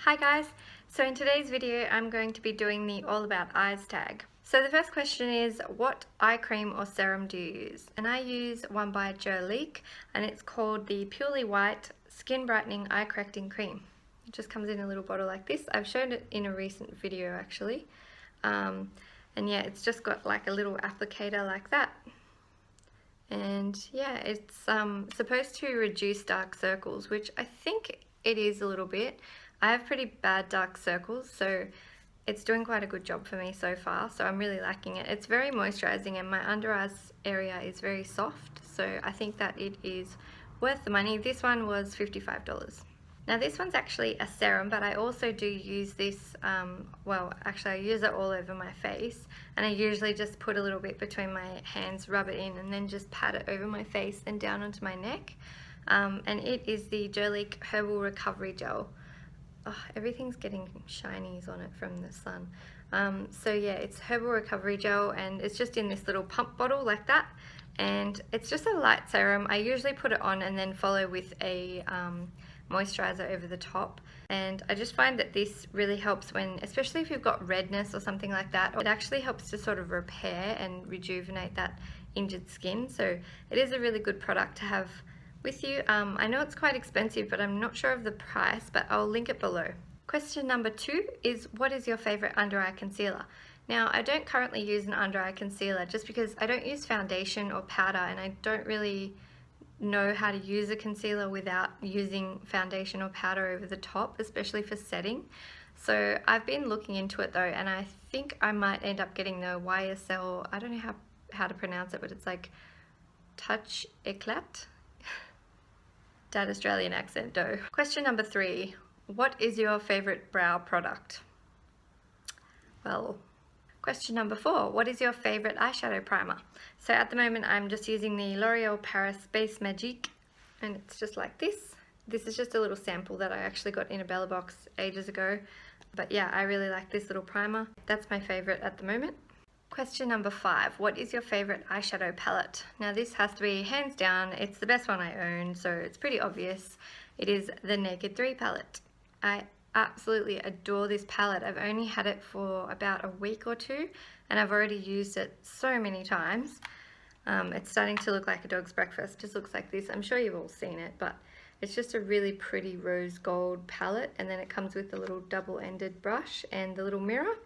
Hi guys, so in today's video I'm going to be doing the All About Eyes tag. So the first question is, what eye cream or serum do you use? And I use one by Jolique and it's called the Purely White Skin Brightening Eye Correcting Cream. It just comes in a little bottle like this. I've shown it in a recent video actually. And yeah, it's just got like a little applicator like that. And yeah, it's supposed to reduce dark circles, which I think it is a little bit. I have pretty bad dark circles, so it's doing quite a good job for me so far, so I'm really liking it. It's very moisturizing and my under eyes area is very soft, so I think that it is worth the money. This one was $55. Now this one's actually a serum, but I also do use this, well actually I use it all over my face, and I usually just put a little bit between my hands, rub it in, and then just pat it over my face and down onto my neck. And it is the Jolique Herbal Recovery Gel. Oh, everything's getting shinies on it from the sun. So yeah, it's Herbal Recovery Gel and it's just in this little pump bottle like that, and it's just a light serum. I usually put it on and then follow with a moisturizer over the top, and I just find that this really helps when, especially if you've got redness or something like that, it actually helps to sort of repair and rejuvenate that injured skin. So it is a really good product to have with you. I know it's quite expensive, but I'm not sure of the price, but I'll link it below. Question number 2 is, what is your favorite under eye concealer? Now I don't currently use an under eye concealer just because I don't use foundation or powder, and I don't really know how to use a concealer without using foundation or powder over the top, especially for setting. So I've been looking into it though, and I think I might end up getting the YSL, I don't know how to pronounce it, but it's like Touch Eclat. That Australian accent though. Question number 3, what is your favorite brow product? Well, question number 4, what is your favorite eyeshadow primer? So at the moment I'm just using the L'Oreal Paris Base Magique, and it's just like this. This is just a little sample that I actually got in a Bella box ages ago, but yeah, I really like this little primer. That's my favorite at the moment. Question number 5, what is your favorite eyeshadow palette? Now this has to be hands down, it's the best one I own, so it's pretty obvious. It is the Naked 3 palette. I absolutely adore this palette. I've only had it for about a week or two, and I've already used it so many times. It's starting to look like a dog's breakfast. It just looks like this. I'm sure you've all seen it, but it's just a really pretty rose gold palette, and then it comes with the little double-ended brush and the little mirror.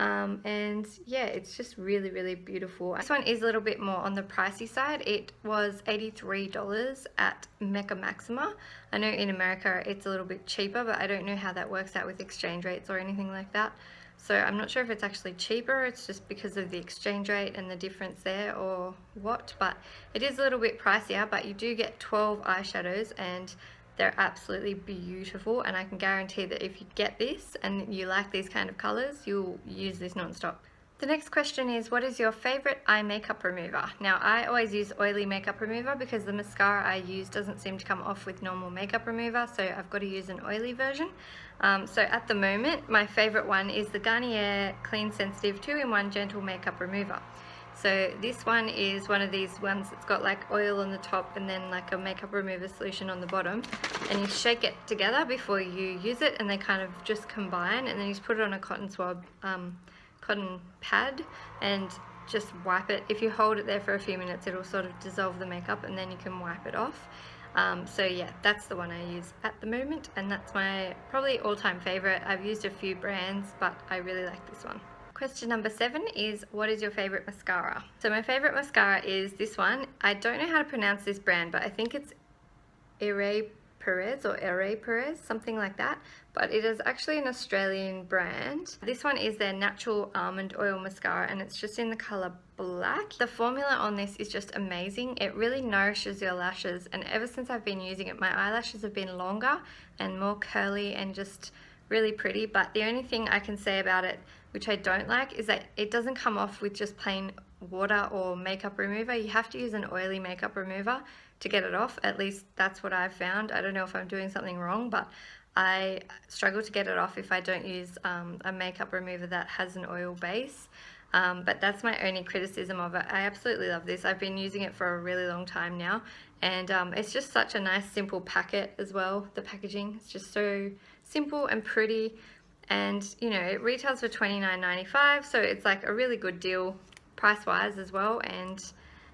And yeah, it's just really beautiful. This one is a little bit more on the pricey side. It was $83 at Mecca Maxima. I know in America it's a little bit cheaper, but I don't know how that works out with exchange rates or anything like that. So I'm not sure if it's actually cheaper, it's just because of the exchange rate and the difference there or what, but it is a little bit pricier, but you do get 12 eyeshadows and they're absolutely beautiful, and I can guarantee that if you get this and you like these kind of colors, you'll use this non-stop. The next question is, what is your favorite eye makeup remover? Now I always use oily makeup remover because the mascara I use doesn't seem to come off with normal makeup remover, so I've got to use an oily version. So at the moment my favorite one is the Garnier Clean Sensitive 2-in-1 Gentle Makeup Remover. So this one is one of these ones that's got like oil on the top and then like a makeup remover solution on the bottom, and you shake it together before you use it, and they kind of just combine, and then you just put it on a cotton swab, cotton pad, and just wipe it. If you hold it there for a few minutes, it'll sort of dissolve the makeup and then you can wipe it off. So yeah, that's the one I use at the moment, and that's my probably all-time favorite. I've used a few brands, but I really like this one. Question number 7 is, what is your favorite mascara? So my favorite mascara is this one. I don't know how to pronounce this brand, but I think it's Perez or Perez, something like that, but it is actually an Australian brand. This one is their natural almond oil mascara, and it's just in the color black. The formula on this is just amazing. It really nourishes your lashes, and ever since I've been using it, my eyelashes have been longer and more curly and just really pretty. But the only thing I can say about it, which I don't like, is that it doesn't come off with just plain water or makeup remover. You have to use an oily makeup remover to get it off. At least that's what I've found. I don't know if I'm doing something wrong, but I struggle to get it off if I don't use a makeup remover that has an oil base. But that's my only criticism of it. I absolutely love this. I've been using it for a really long time now, and it's just such a nice simple packet as well. The packaging is just so simple and pretty, and you know, it retails for $29.95, so it's like a really good deal price wise as well. And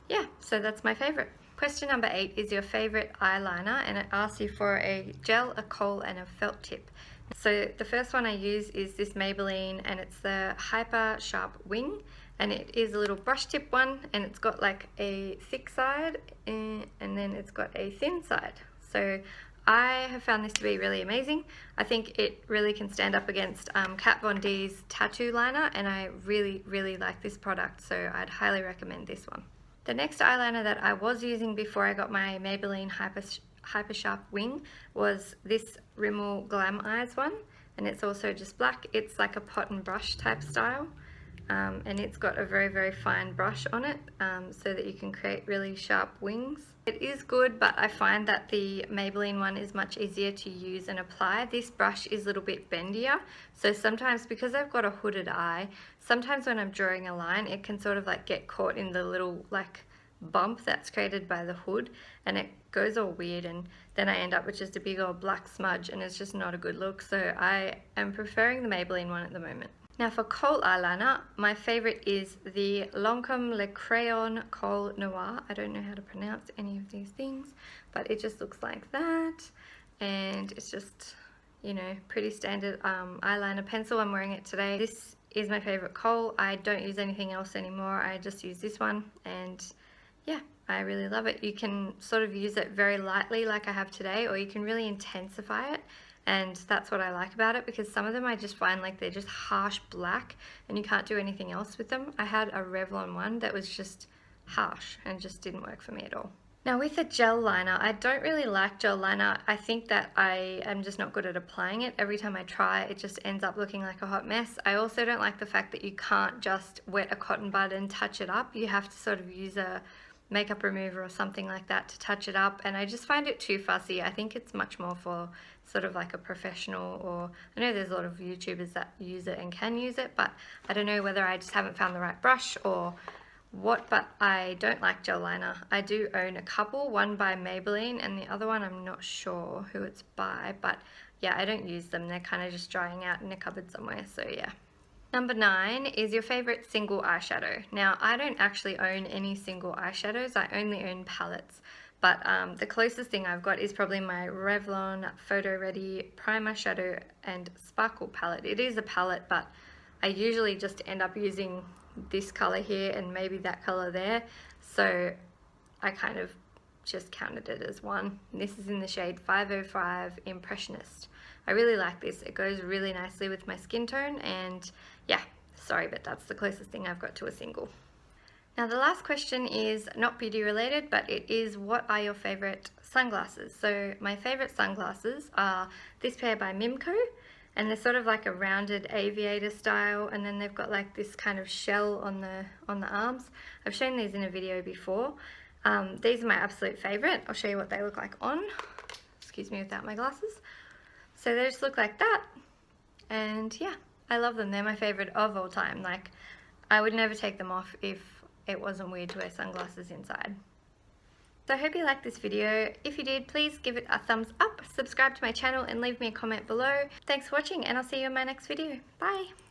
yeah, so that's my favorite. Question number 8 is your favorite eyeliner, and it asks you for a gel, a kohl, and a felt tip. So the first one I use is this Maybelline, and it's the Hyper Sharp Wing, and it is a little brush tip one, and it's got like a thick side and then it's got a thin side. So I have found this to be really amazing. I think it really can stand up against Kat Von D's tattoo liner, and I really like this product, so I'd highly recommend this one. The next eyeliner that I was using before I got my Maybelline Hyper Sharp Wing was this Rimmel Glamorize one, and it's also just black. It's like a pot and brush type style, and it's got a very fine brush on it, so that you can create really sharp wings. It is good, but I find that the Maybelline one is much easier to use and apply. This brush is a little bit bendier, so sometimes, because I've got a hooded eye, sometimes when I'm drawing a line, it can sort of like get caught in the little like bump that's created by the hood, and it goes all weird, and then I end up with just a big old black smudge, and it's just not a good look. So I am preferring the Maybelline one at the moment. Now for kohl eyeliner, my favorite is the Lancome Le Crayon Kohl Noir. I don't know how to pronounce any of these things, but it just looks like that, and it's just, you know, pretty standard eyeliner pencil. I'm wearing it today. This is my favorite kohl. I don't use anything else anymore. I just use this one, and yeah, I really love it. You can sort of use it very lightly like I have today, or you can really intensify it. And that's what I like about it, because some of them I just find like they're just harsh black and you can't do anything else with them. I had a Revlon one that was just harsh and just didn't work for me at all. Now with a gel liner, I don't really like gel liner. I think that I am just not good at applying it. Every time I try, it just ends up looking like a hot mess. I also don't like the fact that you can't just wet a cotton bud and touch it up. You have to sort of use a makeup remover or something like that to touch it up, and I just find it too fussy. I think it's much more for sort of like a professional, or I know there's a lot of YouTubers that use it and can use it, but I don't know whether I just haven't found the right brush or what. But I don't like gel liner. I do own a couple, one by Maybelline and the other one I'm not sure who it's by, but yeah, I don't use them. They're kind of just drying out in a cupboard somewhere, so yeah. Number 9 is your favorite single eyeshadow. Now, I don't actually own any single eyeshadows. I only own palettes. But the closest thing I've got is probably my Revlon Photo Ready Primer Shadow and Sparkle palette. It is a palette, but I usually just end up using this color here and maybe that color there. So I kind of just counted it as one. This is in the shade 505 Impressionist. I really like this. It goes really nicely with my skin tone, and yeah, sorry, but that's the closest thing I've got to a single. Now the last question is not beauty related, but it is, what are your favorite sunglasses? So my favorite sunglasses are this pair by Mimco, and they're sort of like a rounded aviator style, and then they've got like this kind of shell on the arms. I've shown these in a video before. These are my absolute favorite. I'll show you what they look like on. Excuse me without my glasses. So they just look like that, and yeah, I love them. They're my favorite of all time. Like, I would never take them off if it wasn't weird to wear sunglasses inside. So I hope you liked this video. If you did, please give it a thumbs up, subscribe to my channel, and leave me a comment below. Thanks for watching, and I'll see you in my next video. Bye!